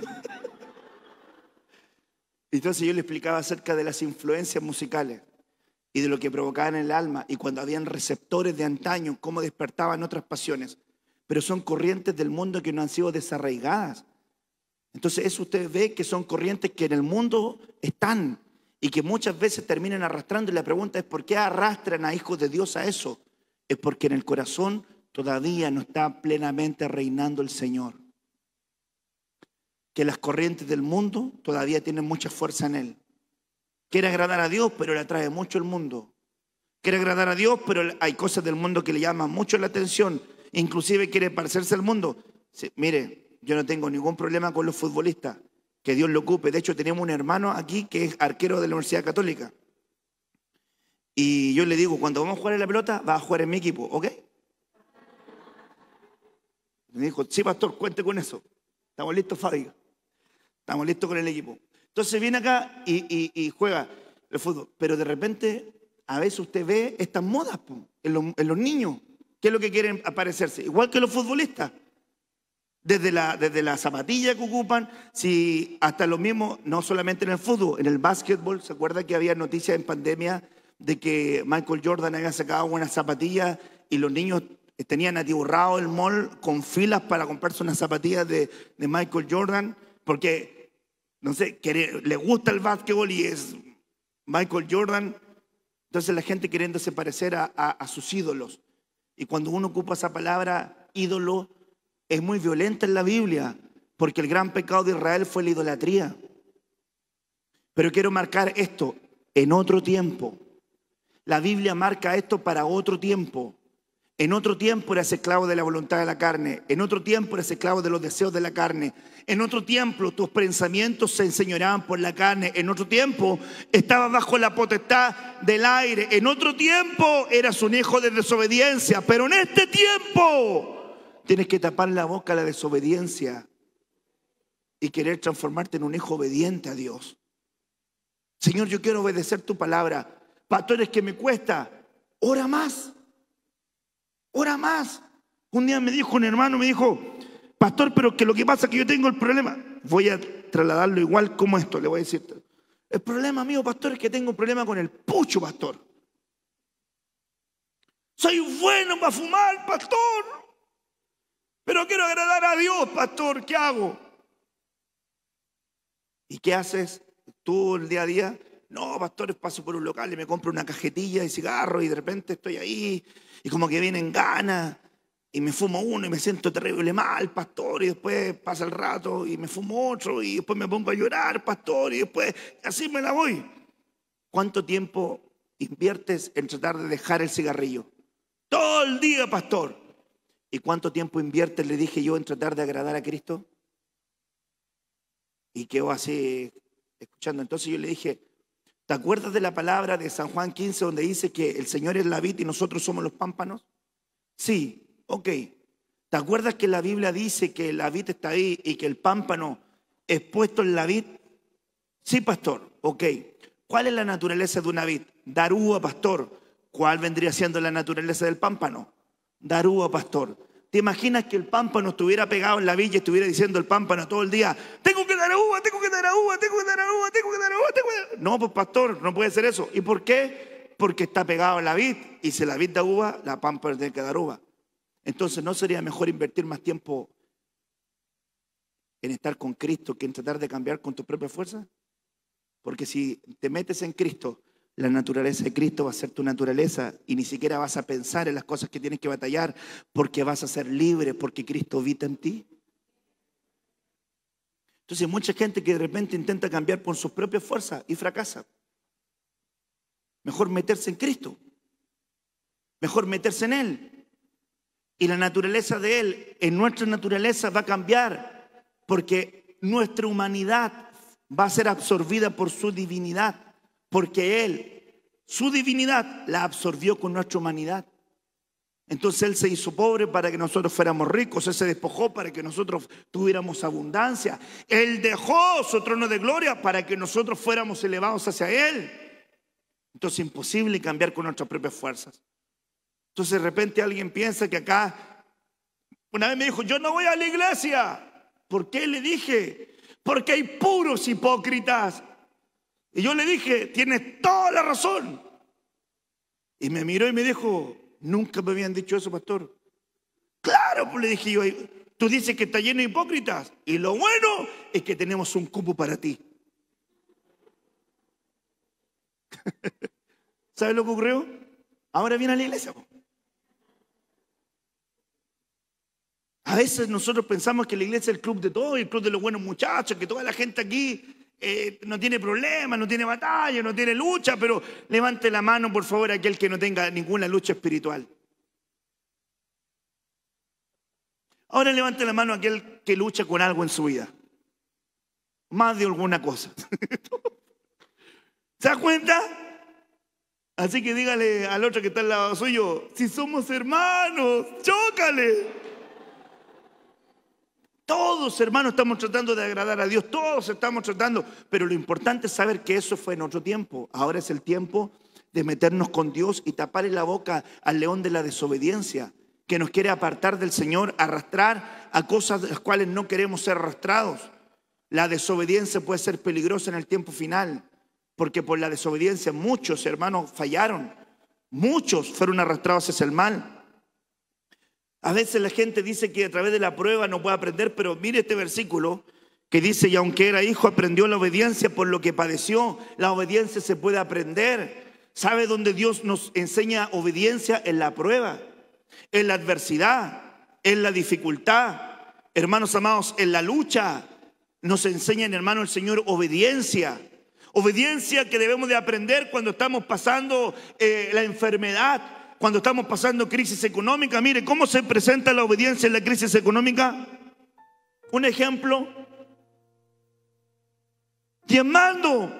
Entonces yo le explicaba acerca de las influencias musicales y de lo que provocaban en el alma, y cuando habían receptores de antaño, cómo despertaban otras pasiones. Pero son corrientes del mundo que no han sido desarraigadas. Entonces eso usted ve que son corrientes que en el mundo están y que muchas veces terminan arrastrando, y la pregunta es ¿por qué arrastran a hijos de Dios a eso? Es porque en el corazón todavía no está plenamente reinando el Señor. Que las corrientes del mundo todavía tienen mucha fuerza en él. Quiere agradar a Dios, pero le atrae mucho el mundo. Quiere agradar a Dios, pero hay cosas del mundo que le llaman mucho la atención. Inclusive quiere parecerse al mundo. Sí, mire, yo no tengo ningún problema con los futbolistas. Que Dios lo ocupe. De hecho, tenemos un hermano aquí que es arquero de la Universidad Católica. Y yo le digo, cuando vamos a jugar en la pelota, va a jugar en mi equipo, ¿ok? Me dijo, sí, pastor, cuente con eso. Estamos listos, Fabio. Estamos listos con el equipo. Entonces viene acá y juega el fútbol. Pero de repente, a veces usted ve estas modas en los niños. ¿Qué es lo que quieren aparecerse? Igual que los futbolistas. Desde la zapatilla que ocupan, si hasta lo mismo, no solamente en el fútbol, en el básquetbol. ¿Se acuerda que había noticias en pandemia de que Michael Jordan había sacado unas zapatillas y los niños tenían atiborrado el mall con filas para comprarse unas zapatillas de Michael Jordan? Porque, no sé, le gusta el básquetbol y es Michael Jordan. Entonces la gente queriéndose parecer a sus ídolos. Y cuando uno ocupa esa palabra ídolo, es muy violenta en la Biblia, porque el gran pecado de Israel fue la idolatría. Pero quiero marcar esto en otro tiempo. La Biblia marca esto para otro tiempo. En otro tiempo eras esclavo de la voluntad de la carne. En otro tiempo eras esclavo de los deseos de la carne. En otro tiempo tus pensamientos se enseñoreaban por la carne. En otro tiempo estabas bajo la potestad del aire. En otro tiempo eras un hijo de desobediencia. Pero en este tiempo tienes que tapar la boca a la desobediencia y querer transformarte en un hijo obediente a Dios. Señor, yo quiero obedecer tu palabra. Pastor, es que me cuesta. Ora más. Ora más. Un día me dijo un hermano, me dijo, pastor, pero que lo que pasa es que yo tengo el problema. Voy a trasladarlo igual como esto, le voy a decir. El problema mío, pastor, es que tengo un problema con el pucho, pastor. Soy bueno para fumar, pastor. Pero quiero agradar a Dios, pastor. ¿Qué hago? ¿Y qué haces tú el día a día? No, pastor, paso por un local y me compro una cajetilla de cigarros y de repente estoy ahí y como que vienen ganas y me fumo uno y me siento terrible mal, pastor, y después pasa el rato y me fumo otro y después me pongo a llorar, pastor, y después así me la voy. ¿Cuánto tiempo inviertes en tratar de dejar el cigarrillo? Todo el día, pastor. ¿Y cuánto tiempo inviertes, le dije yo, en tratar de agradar a Cristo? Y quedó así escuchando. Entonces yo le dije, ¿te acuerdas de la palabra de San Juan 15 donde dice que el Señor es la vid y nosotros somos los pámpanos? Sí, ok. ¿Te acuerdas que la Biblia dice que la vid está ahí y que el pámpano es puesto en la vid? Sí, pastor, ok. ¿Cuál es la naturaleza de una vid? Dar uva, pastor. ¿Cuál vendría siendo la naturaleza del pámpano? Dar uva, pastor. ¿Te imaginas que el pámpano estuviera pegado en la vid y estuviera diciendo el pámpano todo el día, tengo que dar uva, tengo que dar uva, tengo que dar uva, tengo que dar uva, tengo que dar... No, pues pastor, no puede ser eso. ¿Y por qué? Porque está pegado en la vid y si la vid da uva, la pámpano tiene que dar uva. Entonces, ¿no sería mejor invertir más tiempo en estar con Cristo que en tratar de cambiar con tu propia fuerza? Porque si te metes en Cristo, la naturaleza de Cristo va a ser tu naturaleza y ni siquiera vas a pensar en las cosas que tienes que batallar porque vas a ser libre, porque Cristo habita en ti. Entonces hay mucha gente que de repente intenta cambiar por sus propias fuerzas y fracasa. Mejor meterse en Cristo. Mejor meterse en Él. Y la naturaleza de Él, en nuestra naturaleza va a cambiar porque nuestra humanidad va a ser absorbida por su divinidad. Porque Él, su divinidad, la absorbió con nuestra humanidad. Entonces Él se hizo pobre para que nosotros fuéramos ricos. Él se despojó para que nosotros tuviéramos abundancia. Él dejó su trono de gloria para que nosotros fuéramos elevados hacia Él. Entonces es imposible cambiar con nuestras propias fuerzas. Entonces de repente alguien piensa que acá, una vez me dijo, yo no voy a la iglesia. ¿Por qué? Le dije, porque hay puros hipócritas. Y yo le dije, tienes toda la razón. Y me miró y me dijo, nunca me habían dicho eso, pastor. Claro, pues le dije yo, tú dices que está lleno de hipócritas. Y lo bueno es que tenemos un cupo para ti. ¿Sabes lo que ocurrió? Ahora viene a la iglesia. A veces nosotros pensamos que la iglesia es el club de todos, el club de los buenos muchachos, que toda la gente aquí no tiene problemas, no tiene batalla, no tiene lucha, pero levante la mano, por favor, aquel que no tenga ninguna lucha espiritual. Ahora levante la mano aquel que lucha con algo en su vida. Más de alguna cosa. ¿Se da cuenta? Así que dígale al otro que está al lado suyo, si somos hermanos, chócale. Todos, hermanos, estamos tratando de agradar a Dios, todos estamos tratando, pero lo importante es saber que eso fue en otro tiempo. Ahora es el tiempo de meternos con Dios y taparle la boca al león de la desobediencia, que nos quiere apartar del Señor, arrastrar a cosas de las cuales no queremos ser arrastrados. La desobediencia puede ser peligrosa en el tiempo final, porque por la desobediencia muchos hermanos fallaron, muchos fueron arrastrados hacia el mal. A veces la gente dice que a través de la prueba no puede aprender, pero mire este versículo que dice, y aunque era hijo aprendió la obediencia por lo que padeció. La obediencia se puede aprender. ¿Sabe dónde Dios nos enseña obediencia? En la prueba, en la adversidad, en la dificultad. Hermanos amados, en la lucha nos enseña, hermano, el Señor obediencia. Obediencia que debemos de aprender cuando estamos pasando la enfermedad, cuando estamos pasando crisis económica. Mire, ¿cómo se presenta la obediencia en la crisis económica? Un ejemplo, diezmando.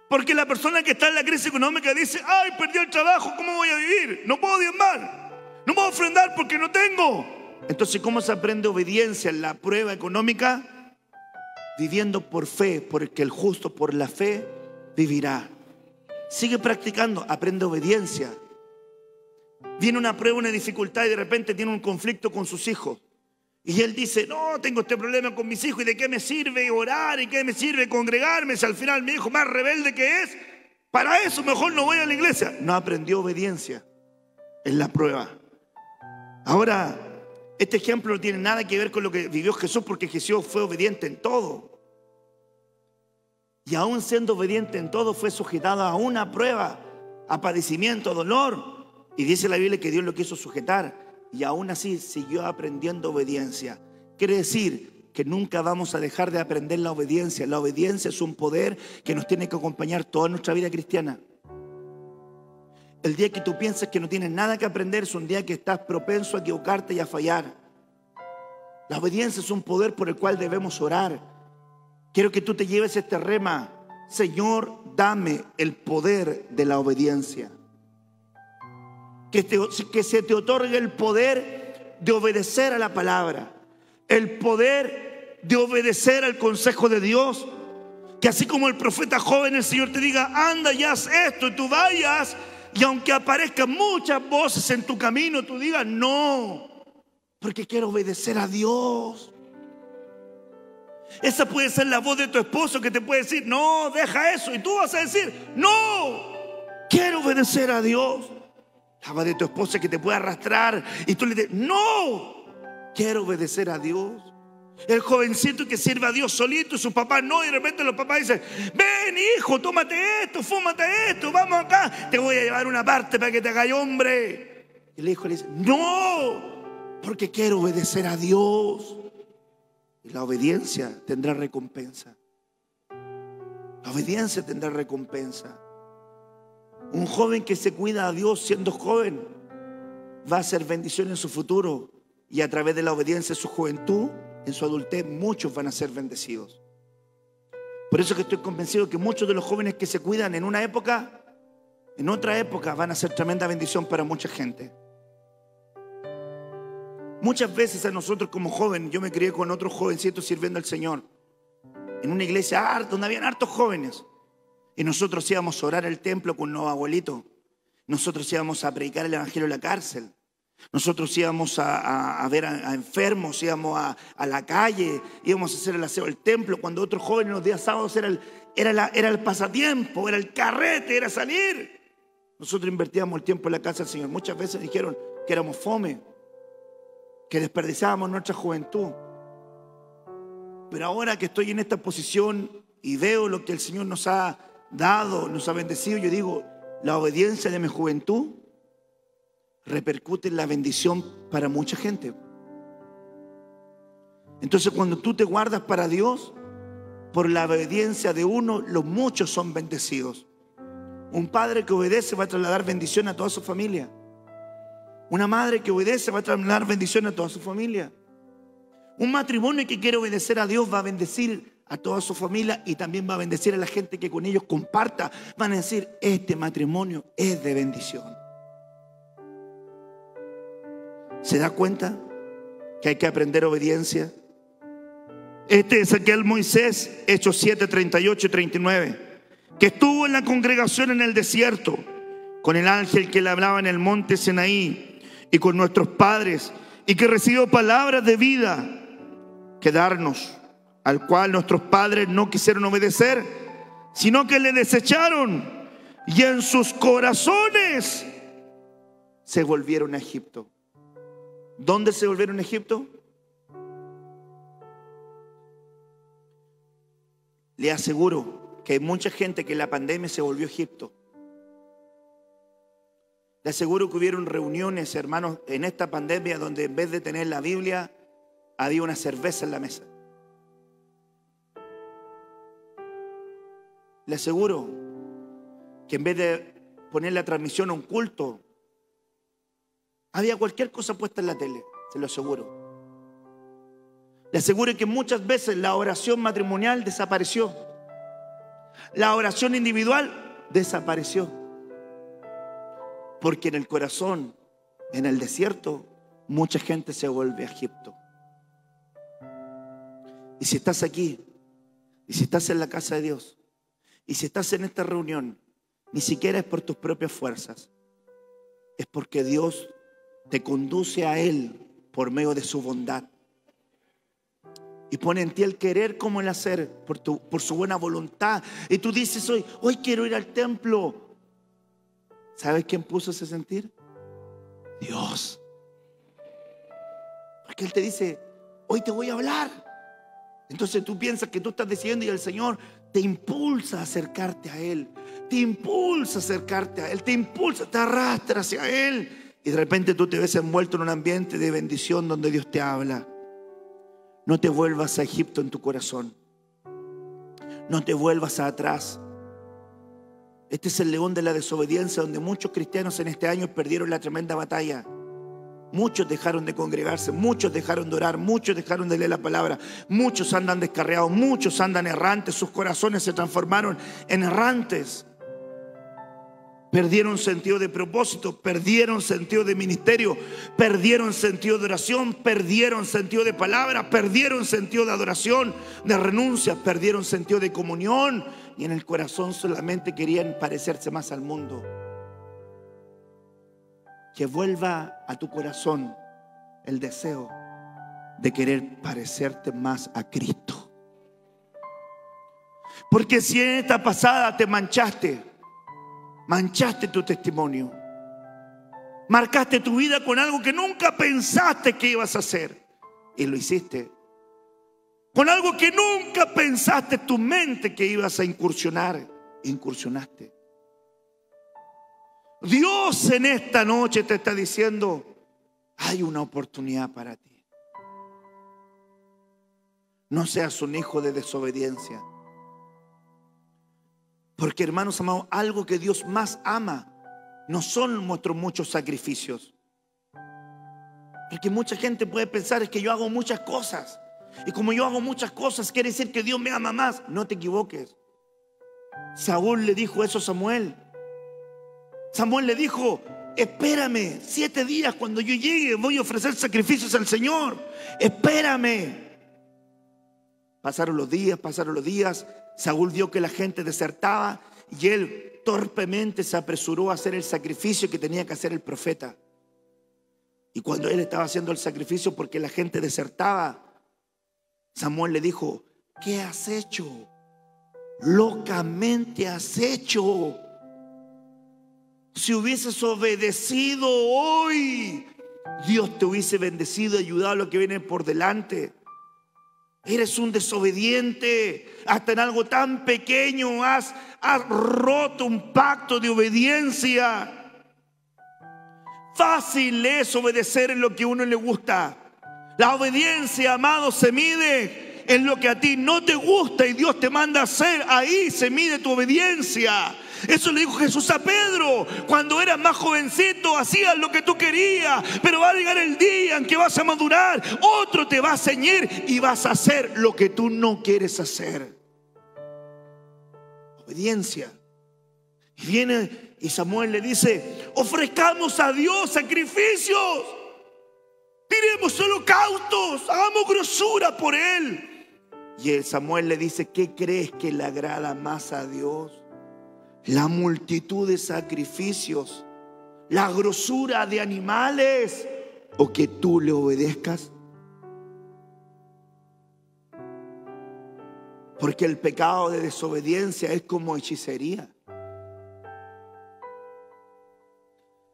Porque la persona que está en la crisis económica dice, ay, perdí el trabajo, ¿cómo voy a vivir? No puedo diezmar, no puedo ofrendar porque no tengo. Entonces, ¿cómo se aprende obediencia en la prueba económica? Viviendo por fe, porque el justo por la fe vivirá. Sigue practicando, aprende obediencia. Viene una prueba, una dificultad y de repente tiene un conflicto con sus hijos. Y él dice, no, tengo este problema con mis hijos, ¿y de qué me sirve orar? ¿Y qué me sirve congregarme? Si al final mi hijo más rebelde que es, para eso mejor no voy a la iglesia. No aprendió obediencia en la prueba. Ahora, este ejemplo no tiene nada que ver con lo que vivió Jesús, porque Jesús fue obediente en todo. Y aún siendo obediente en todo, fue sujetado a una prueba, a padecimiento, a dolor. Y dice la Biblia que Dios lo quiso sujetar y aún así siguió aprendiendo obediencia. Quiere decir que nunca vamos a dejar de aprender la obediencia. La obediencia es un poder que nos tiene que acompañar toda nuestra vida cristiana. El día que tú piensas que no tienes nada que aprender es un día que estás propenso a equivocarte y a fallar. La obediencia es un poder por el cual debemos orar. Quiero que tú te lleves este rema: Señor, dame el poder de la obediencia. Que se te otorgue el poder de obedecer a la palabra, el poder de obedecer al consejo de Dios. Que así como el profeta joven, el Señor te diga, anda y haz esto, y tú vayas, y aunque aparezcan muchas voces en tu camino, tú digas, no, porque quiero obedecer a Dios. Esa puede ser la voz de tu esposo que te puede decir, no, deja eso, y tú vas a decir, no, quiero obedecer a Dios. La voz de tu esposa que te puede arrastrar y tú le dices, no, quiero obedecer a Dios. El jovencito que sirve a Dios solito y sus papás no, y de repente los papás dicen, ven hijo, tómate esto, fúmate esto, vamos acá, te voy a llevar una parte para que te hagas hombre. Y el hijo le dice, no, porque quiero obedecer a Dios. Y la obediencia tendrá recompensa. La obediencia tendrá recompensa. Un joven que se cuida a Dios siendo joven va a ser bendición en su futuro, y a través de la obediencia de su juventud, en su adultez, muchos van a ser bendecidos. Por eso que estoy convencido que muchos de los jóvenes que se cuidan en una época, en otra época van a ser tremenda bendición para mucha gente. Muchas veces a nosotros como jóvenes, yo me crié con otros jovencitos sirviendo al Señor en una iglesia donde habían hartos jóvenes. Y nosotros íbamos a orar el templo con los abuelitos. Nosotros íbamos a predicar el evangelio en la cárcel. Nosotros íbamos a ver a enfermos, íbamos a la calle, íbamos a hacer el aseo del templo. Cuando otros jóvenes los días sábados era el pasatiempo, era el carrete, era salir. Nosotros invertíamos el tiempo en la casa del Señor. Muchas veces dijeron que éramos fome, que desperdiciábamos nuestra juventud. Pero ahora que estoy en esta posición y veo lo que el Señor nos ha dado, nos ha bendecido, yo digo, la obediencia de mi juventud repercute en la bendición para mucha gente. Entonces, cuando tú te guardas para Dios, por la obediencia de uno, los muchos son bendecidos. Un padre que obedece va a trasladar bendición a toda su familia. Una madre que obedece va a trasladar bendición a toda su familia. Un matrimonio que quiere obedecer a Dios va a bendecir a toda su familia y también va a bendecir a la gente que con ellos comparta. Van a decir, este matrimonio es de bendición. ¿Se da cuenta que hay que aprender obediencia? Este es aquel Moisés, Hechos 7, 38 y 39, que estuvo en la congregación en el desierto, con el ángel que le hablaba en el monte Sinaí, y con nuestros padres, y que recibió palabras de vida que darnos, al cual nuestros padres no quisieron obedecer, sino que le desecharon, y en sus corazones se volvieron a Egipto. ¿Dónde se volvieron a Egipto? Le aseguro que hay mucha gente que en la pandemia se volvió a Egipto. Le aseguro que hubieron reuniones, hermanos, en esta pandemia donde en vez de tener la Biblia, había una cerveza en la mesa. Le aseguro que en vez de poner la transmisión a un culto, había cualquier cosa puesta en la tele, se lo aseguro. Le aseguro que muchas veces la oración matrimonial desapareció. La oración individual desapareció. Porque en el corazón, en el desierto, mucha gente se vuelve a Egipto. Y si estás aquí, y si estás en la casa de Dios, y si estás en esta reunión, ni siquiera es por tus propias fuerzas, es porque Dios te conduce a Él por medio de su bondad. Y pone en ti el querer como el hacer por su buena voluntad. Y tú dices hoy quiero ir al templo. ¿Sabes quién puso ese sentir? Dios. Porque Él te dice, hoy te voy a hablar. Entonces tú piensas que tú estás decidiendo y el Señor te impulsa a acercarte a Él. Te impulsa a acercarte a Él. Te impulsa, te arrastra hacia Él. Y de repente tú te ves envuelto en un ambiente de bendición donde Dios te habla. No te vuelvas a Egipto en tu corazón. No te vuelvas atrás. Este es el león de la desobediencia, donde muchos cristianos en este año perdieron la tremenda batalla. Muchos dejaron de congregarse, muchos dejaron de orar, muchos dejaron de leer la palabra, muchos andan descarriados, muchos andan errantes, sus corazones se transformaron en errantes. Perdieron sentido de propósito, perdieron sentido de ministerio, perdieron sentido de oración, perdieron sentido de palabra, perdieron sentido de adoración, de renuncia, perdieron sentido de comunión y en el corazón solamente querían parecerse más al mundo. Que vuelva a tu corazón el deseo de querer parecerte más a Cristo. Porque si en esta pasada te manchaste tu testimonio, marcaste tu vida con algo que nunca pensaste que ibas a hacer y lo hiciste, con algo que nunca pensaste en tu mente que ibas a incursionaste. Dios en esta noche te está diciendo, hay una oportunidad para ti. No seas un hijo de desobediencia. Porque, hermanos amados, algo que Dios más ama no son nuestros muchos sacrificios. Porque mucha gente puede pensar es que yo hago muchas cosas. Y como yo hago muchas cosas, quiere decir que Dios me ama más. No te equivoques. Saúl le dijo eso a Samuel. Samuel le dijo, espérame 7 días, cuando yo llegue voy a ofrecer sacrificios al Señor. Espérame. Pasaron los días. Saúl vio que la gente desertaba y él torpemente se apresuró a hacer el sacrificio que tenía que hacer el profeta. Y cuando él estaba haciendo el sacrificio porque la gente desertaba, Samuel le dijo: ¿qué has hecho? Locamente has hecho. Si hubieses obedecido hoy, Dios te hubiese bendecido y ayudado a lo que viene por delante. Eres un desobediente. Hasta en algo tan pequeño has roto un pacto de obediencia. Fácil es obedecer en lo que a uno le gusta. La obediencia, amado, se mide en lo que a ti no te gusta y Dios te manda a hacer. Ahí se mide tu obediencia. Eso le dijo Jesús a Pedro. Cuando eras más jovencito hacías lo que tú querías, pero va a llegar el día en que vas a madurar. Otro te va a ceñir y vas a hacer lo que tú no quieres hacer. Obediencia. Y viene y Samuel le dice: ofrezcamos a Dios sacrificios, tiremos holocaustos, hagamos grosura por él. Y el Samuel le dice: ¿qué crees que le agrada más a Dios? La multitud de sacrificios, la grosura de animales, o que tú le obedezcas. Porque el pecado de desobediencia es como hechicería.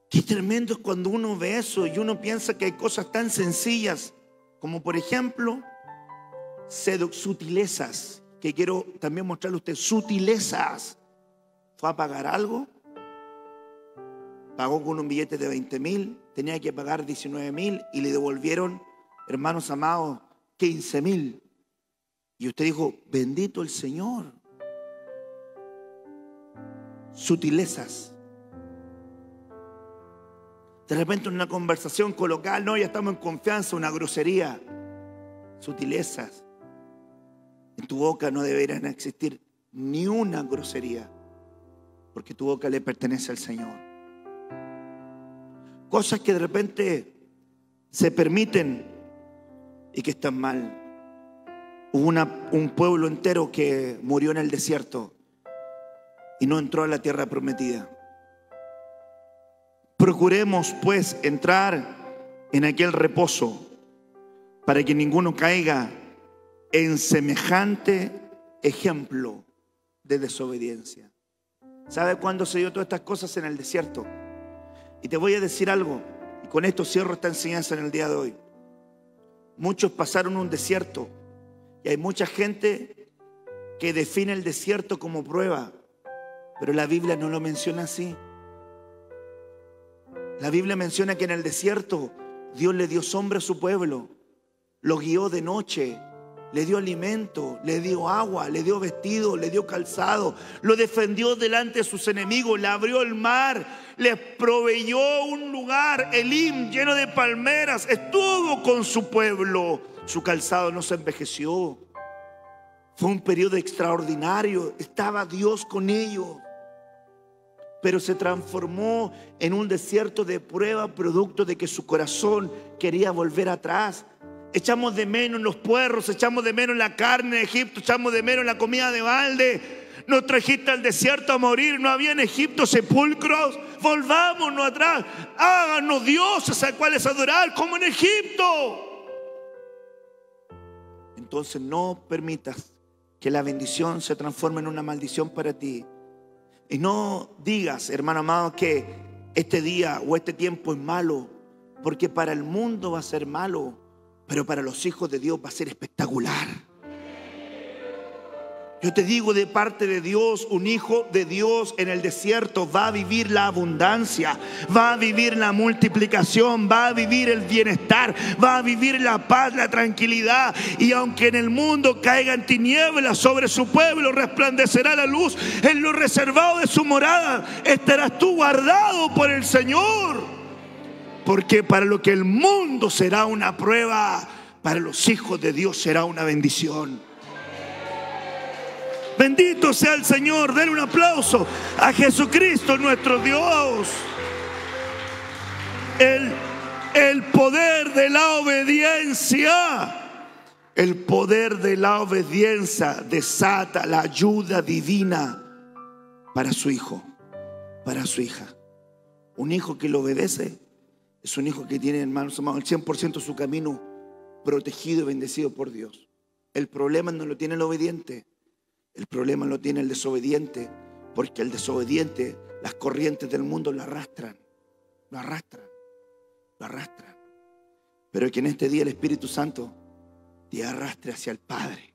Qué tremendo es cuando uno ve eso y uno piensa que hay cosas tan sencillas como, por ejemplo, sutilezas, que quiero también mostrarle a usted. Sutilezas. Fue a pagar algo, pagó con un billete de 20.000, tenía que pagar 19.000 y le devolvieron, hermanos amados, 15.000. Y usted dijo: bendito el Señor. Sutilezas. De repente en una conversación coloquial, no, ya estamos en confianza, una grosería. Sutilezas. En tu boca no deberían existir ni una grosería, porque tu boca le pertenece al Señor. Cosas que de repente se permiten y que están mal. Hubo un pueblo entero que murió en el desierto y no entró a la tierra prometida. Procuremos pues entrar en aquel reposo para que ninguno caiga en semejante ejemplo de desobediencia. ¿Sabe cuándo se dio todas estas cosas? En el desierto. Y te voy a decir algo, y con esto cierro esta enseñanza en el día de hoy. Muchos pasaron un desierto, y hay mucha gente que define el desierto como prueba, pero la Biblia no lo menciona así. La Biblia menciona que en el desierto Dios le dio sombra a su pueblo, lo guió de noche, le dio alimento, le dio agua, le dio vestido, le dio calzado, lo defendió delante de sus enemigos, le abrió el mar, les proveyó un lugar, Elim, lleno de palmeras, estuvo con su pueblo, su calzado no se envejeció. Fue un periodo extraordinario, estaba Dios con ellos. Pero se transformó en un desierto de prueba, producto de que su corazón quería volver atrás. Echamos de menos los puerros, echamos de menos la carne de Egipto, echamos de menos la comida de balde. Nos trajiste al desierto a morir, no había en Egipto sepulcros. Volvámonos atrás, háganos dioses a cuales adorar como en Egipto. Entonces no permitas que la bendición se transforme en una maldición para ti. Y no digas, hermano amado, que este día o este tiempo es malo, porque para el mundo va a ser malo, pero para los hijos de Dios va a ser espectacular. Yo te digo de parte de Dios, un hijo de Dios en el desierto va a vivir la abundancia, va a vivir la multiplicación, va a vivir el bienestar, va a vivir la paz, la tranquilidad. Y aunque en el mundo caigan tinieblas sobre su pueblo, resplandecerá la luz. En lo reservado de su morada estarás tú guardado por el Señor. Porque para lo que el mundo será una prueba, para los hijos de Dios será una bendición. Bendito sea el Señor. Denle un aplauso a Jesucristo nuestro Dios. El poder de la obediencia. El poder de la obediencia desata la ayuda divina para su hijo, para su hija. Un hijo que lo obedece es un hijo que tiene, hermanos amados, el 100% de su camino protegido y bendecido por Dios. El problema no lo tiene el obediente, el problema lo tiene el desobediente, porque el desobediente, las corrientes del mundo lo arrastran, lo arrastran, lo arrastran. Pero que en este día el Espíritu Santo te arrastre hacia el Padre.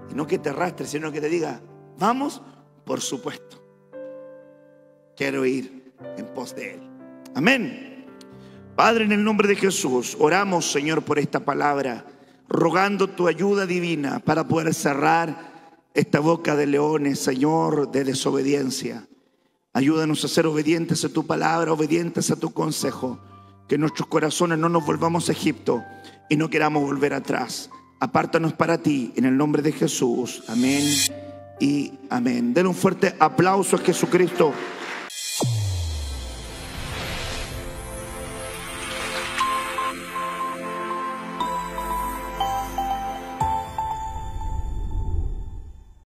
Y no que te arrastre, sino que te diga, vamos, por supuesto. Quiero ir en pos de Él. Amén. Padre, en el nombre de Jesús, oramos, Señor, por esta palabra, rogando tu ayuda divina para poder cerrar esta boca de leones, Señor, de desobediencia. Ayúdanos a ser obedientes a tu palabra, obedientes a tu consejo. Que nuestros corazones no nos volvamos a Egipto y no queramos volver atrás. Apártanos para ti, en el nombre de Jesús. Amén y amén. Denle un fuerte aplauso a Jesucristo.